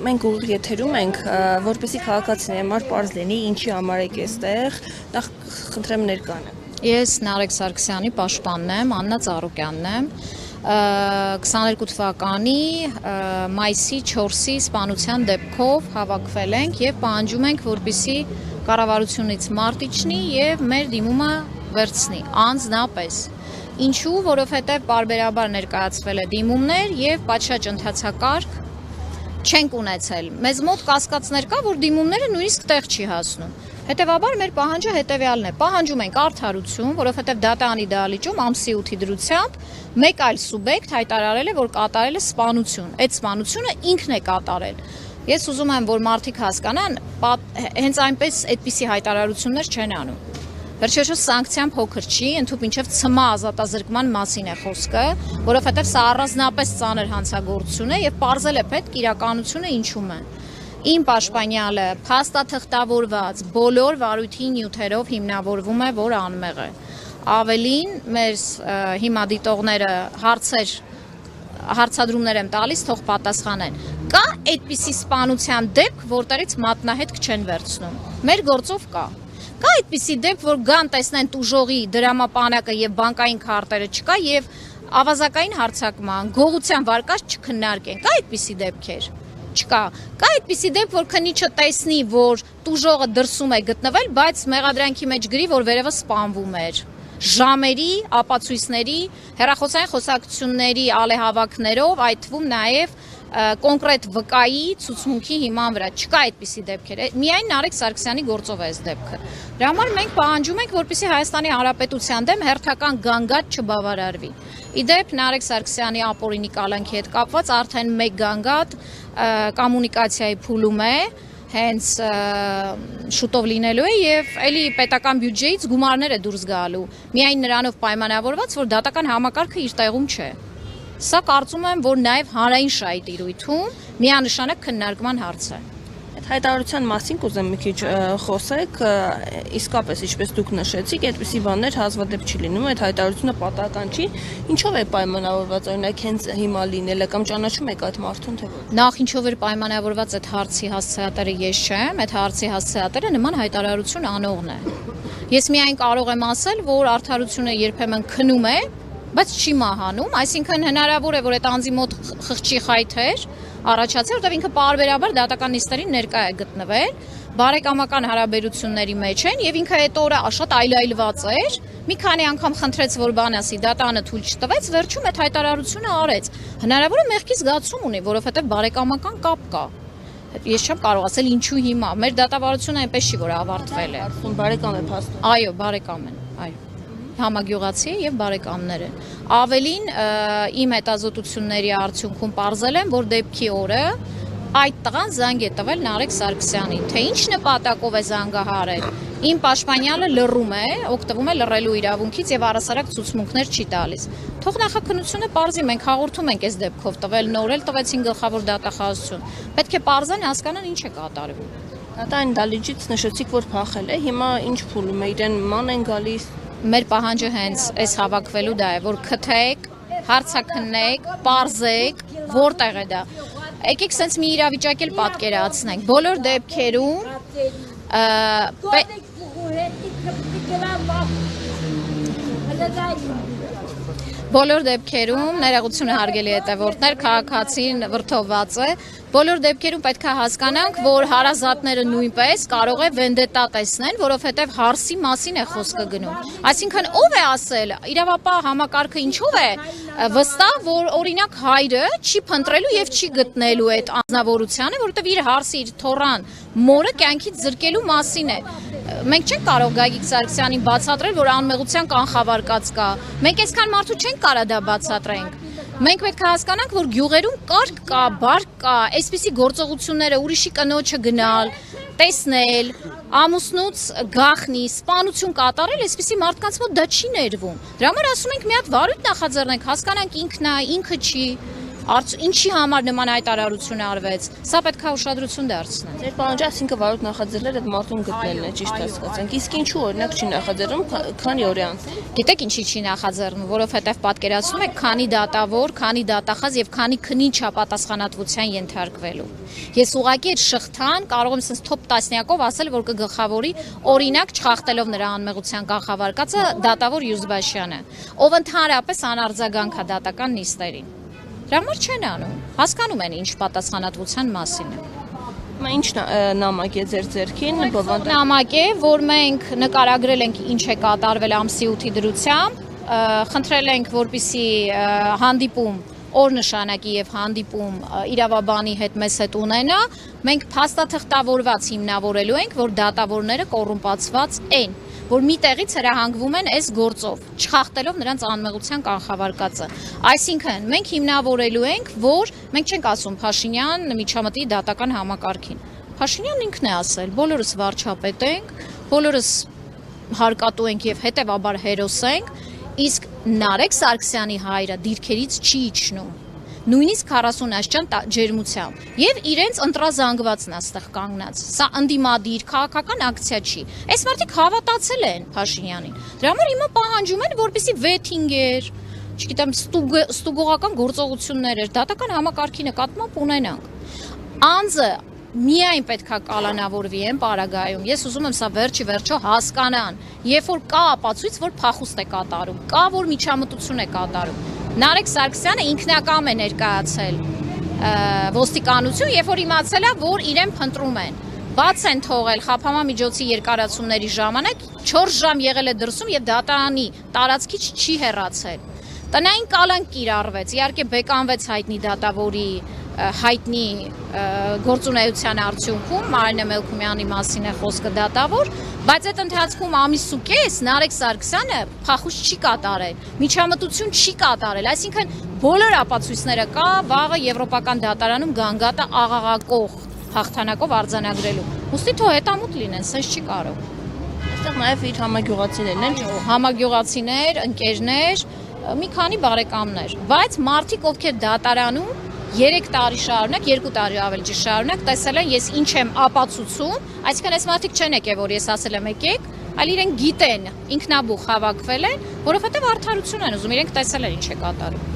մենք ուղիղ եթերում ենք, որպեսզի քաղաքացիների համար պարզ լինի, ինչի համար եք այստեղ, նախ խնդրեմ ներկանը։ Ես Նարեկ Սարգսյանի պաշտպանն եմ, Աննա Ծառուկյանն եմ։ 22 թվականի մայիսի 4-ի սպանության դեպքով հավաքվել ենք եւ պահանջում ենք, որպեսզի կառավարությունից մարդ իջնի եւ մեր դիմումը վերցնի անձնապես։ Ինչու, որովհետեւ պարբերաբար ներկայացվել է դիմումներ եւ պատշաճ ընթացակարգ չենք ունեցել։ Մեզ մոտ կասկածներ կա, որ դիմումները նույնիսկ տեղ չի հասնում։ Հետևաբար մեր պահանջը հետևյալն է. պահանջում ենք արդարություն, որովհետև դատանի դահլիճում ամսի 8-ի դրությամբ մեկ այլ սուբյեկտ հայտարարել է, որ կատարել է սպանություն։ Այդ սպանությունը ինքն է կատարել։ Ես ուզում եմ, որ մարդիկ հասկանան, հենց այնպես այդպիսի հայտարարություններ չեն անում։ Վերջերս սանկցիան փոքր չի, ընդհանուր ցմահ ազատազրկման մասին է խոսքը, որովհետև սա առանձնապես ծանր հանցագործություն է եւ պարզել է պետք իրականությունը ինչում է։ Իմ պաշտպանյալը փաստաթղթավորված բոլոր վարույթի նյութերով հիմնավորվում է, որ անմեղ է։ Ավելին, մեր հիմա դիտողները հարցադրումներ եմ տալիս, թող պատասխանեն։ Կա այդպիսի սպանության դեպք, որտեղից մատնահետք չեն վերցնում։ Մեր գործով կա։ Կա այդպիսի դեպք, որ գան տեսնեն տուժողի դրամապանակը եւ բանկային քարտերը չկա եւ ավազակային հարձակման, գողության վարկած չքննարկեն։ Կա այդպիսի դեպքեր։ Չկա։ Կա այդպիսի դեպք, որ քննիչը տեսնի, որ տուժողը դրսում է գտնվել, բայց մեղադրանքի մեջ գրի, որ վերևը սպանվում էր։ Ժամերի, ապացույցների, հեռախոսային խոսակցությունների ալեհավաքներով, այդ թվում նաև կոնկրետ վկայի ցուցմունքի հիման վրա չկա այդպիսի դեպքեր։ Միայն Նարեկ Սարգսյանի գործով է այս դեպքը։ Դրա համար մենք պահանջում ենք, որպեսզի Հայաստանի Հանրապետության դեմ հերթական գանգատ չբավարարվի։ Իդեպ Նարեկ Սարգսյանի ապօրինի կալանքի հետ կապված արդեն մեկ գանգատ կոմունիկացիայի փուլում է, հենց շուտով լինելու է եւ էլի պետական բյուջեից գումարներ է դուրս գալու։ Միայն նրանով պայմանավորված, որ դատական համակարգը իր տեղում չէ։ Սա կարծում եմ, որ նաև հանրային շահի միանշանակ քննարկման հարց է։ Այդ հայտարարության մասին կուզեմ մի քիչ խոսեք, իսկապես ինչպես դուք նշեցիք, այդպիսի բաներ հազվադեպ չի լինում, այդ հայտարարությունը պատահական չի, ինչով է պայմանավորված, օրինակ հենց հիմա լինելը կամ ճանաչում եք այդ մարդուն թե ոչ։ Նախ ինչով էր պայմանավորված այդ հարցի հասցեատերը ես չեմ, այդ հարցի հասցեատերը նման հայտարարություն անողն է։ Ես միայն կարող եմ ասել, որ արդարությունը երբեմն քնում է, բայց չի մահանում, այսինքն հնարավոր է, որ այդ անձի մոտ խղճի խայթեր առաջացել, որտեղ ինքը պարբերաբար դատական նիստերին ներկա է գտնվել, բարեկամական հարաբերությունների մեջ են եւ ինքը այդ օրը շատ այլայլված էր, մի քանի անգամ խնդրեց, որ բան ասի, դատանը թույլ չտվեց, վերջում այդ հայտարարությունը արեց։ Հնարավոր է մեղքի զգացում ունի, որովհետեւ բարեկամական կապ կա։ Ես չեմ կարող ասել ինչու հիմա, մեր դատավարությունը այնպես չի, որ ավարտվել է։ Բարեկամ է փաստում։ Այո, բարեկամ են, այո։ Համագյուղացի է եւ բարեկամներ են։ Ավելին իմ հետազոտությունների արդյունքում պարզել եմ, որ դեպքի օրը այդ տղան զանգ է տվել Նարեկ Սարգսյանին, թե ինչ նպատակով է զանգահարել։ Իմ պաշտպանյալը լռում է, օգտվում է լռելու իրավունքից եւ առասարակ ցուցմունքներ չի տալիս։ Թող նախաքննությունը պարզի, մենք հաղորդում ենք այս դեպքով տվել, նորել տվեցին գլխավոր դատախազություն։ Պետք է պարզեն, հասկանան ինչ է կատարվում։ Դատային դահլիճից նշեցիք, որ փախել է, հիմա ինչ փուլում է, իրեն ման են գալիս։ Մեր պահանջը հենց այս հավաքվելու դա է, որ քթեք, հարցաքննեք, պարզեք, որտեղ է դա։ Եկեք սենց մի իրավիճակ էլ պատկերացնենք։ Բոլոր դեպքերում ներողությունը հարգելի հետևորդներ, քաղաքացին վրդովված է։ Բոլոր դեպքերում պետք է հասկանանք, որ հարազատները նույնպես կարող է վենդետա տեսնեն, որովհետև հարսի մասին է խոսքը գնում։ Այսինքն ով է ասել, իրավապահ համակարգը ինչով է վստահ, որ օրինակ հայրը չի փնտրելու եւ չի գտնելու այդ անձնավորությանը, որովհետև իր հարսի, իր թոռան մորը կյանքից զրկելու մասին է։ Մենք չենք կարող Գագիկ Սարգսյանին բացատրել, որ անմեղության կանխավարկած կա։ Մենք այսքան մարդու չենք կարող դա բացատրենք։ Մենք պետք է հասկանանք, որ գյուղերում կարգ կա, բարկ կա, այսպիսի գործողությունները ուրիշի կնոջը գնալ, տեսնել, ամուսնուց գախնի, սպանություն կատարել, այսպիսի մարդկանց մոտ դա չի ներվում։ Դրա համար ասում ենք մի հատ վարույթ նախաձեռնենք, հասկանանք ինքն է, ինքը չի։ Ինչի համար նման հայտարարություն արվեց։ Սա պետք է ուշադրություն դարձնել։ Ձեր պահանջը այսինքն վարույթ նախաձեռնել այդ մարդուն գտնելն է, ճիշտ հասկացանք։ Իսկ ինչու օրինակ չի նախաձեռնում, քանի օր է անցել։ Գիտեք ինչի չի նախաձեռնում, որովհետև պատկերացնում եք քանի դատավոր, քանի դատախազ եւ քանի քննիչ պատասխանատվության ենթարկվելու։ Ես ուղղակի այդ շղթան կարող եմ sense top 10-ով ասել, որ կգլխավորի օրինակ չխախտելով նրա անմեղության կանխավարկածը դատավոր Յուզբաշյանը, ով ընդհանրապես անարձագանք է դատական նիստերին։ Դրա համար չեն անում։ Հասկանում են ինչ պատասխանատվության մասին է։ Ինչ նամակ է ձեր ձեռքին, բովանդակ նամակ է, որ մենք նկարագրել ենք ինչ է կատարվել ամսի 8-ի դրությամբ, խնդրել ենք, որպեսզի հանդիպում օրնշանակի եւ հանդիպում իրավաբանի հետ մեզ հետ ունենա, մենք փաստաթղթավորված հիմնավորելու ենք, որ դատավորները կոռումպացված են, որ մի տեղից հրահանգվում են այս գործով, չխախտելով նրանց անմեղության կանխավարկածը։ Այսինքն, մենք հիմնավորելու ենք, որ մենք չենք ասում Փաշինյան միջամտի դատական համակարգին։ Փաշինյանն ինքն է ասել, բոլորս վարչապետ ենք, բոլորս հարկատու ենք եւ հետեւաբար հերոս ենք, իսկ Նարեկ Սարգսյանի հայրը դիրքերից չի իջնում։ Նույնիսկ 40 աշճան ջերմությամբ եւ իրենց ընտրազանգվածն է ստեղ կանգնած։ Սա ընդդիմադիր քաղաքական ակցիա չի։ Այս մարդիկ հավատացել են Փաշինյանին։ Դրա համար հիմա պահանջում են, որպեսզի վեթինգեր, չգիտեմ, ստուգողական գործողություններ, դատական համակարգի նկատմամբ ունենանք։ Անձը միայն պետք է կալանավորվի են պարագայում։ Ես ուզում եմ սա վերջի վերջո հասկանան, երբ որ կա ապացույց, որ փախուստ է կատարում, կա որ միջամտություն է կատարում։ Նարեկ Սարգսյանը ինքնակամ է ներկայացել ոստիկանություն, երբ որ իմացել է, որ իրեն փնտրում են։ Բաց են թողել խափամամիջոցի երկարացումների ժամանակ 4 ժամ եղել է դրսում եւ դատարանի տարածքից չի հեռացել։ Տնային կալանք կիրառվեց, իհարկե բեկանվեց հայտնի դատավորի հայտնի գործունեության արդյունքում Մարինե Մելքումյանի մասին է խոսքը դատավոր, բայց այդ ընթացքում ամիս ու կես Նարեկ Սարգսյանը փախուստ չի կատարել, միջամտություն չի կատարել, այսինքն բոլոր ապացույցները կա վաղը եվրոպական դատարանում գանգատը աղաղակող հաղթանակով արձանագրելու։ Ուստի թող հետամուտ լինեն, sense չի կարող։ Այստեղ նաև իր համագյուղացիներն են, համագյուղացիներ, ընկերներ, մի քանի բարեկամներ, բայց մարդիկ ովքեր դատարանում 3 տարի շարունակ, 2 տարի ավելի ճիշտ շարունակ տեսել են ես ինչ եմ ապացուցում, այսինքն այս մարդիկ չեն եկել, որ ես ասել եմ եկեք, այլ իրենք գիտեն, ինքնաբուխ հավաքվել են, որովհետև արդարություն են ուզում, իրենք տեսել են ինչ է կատարում։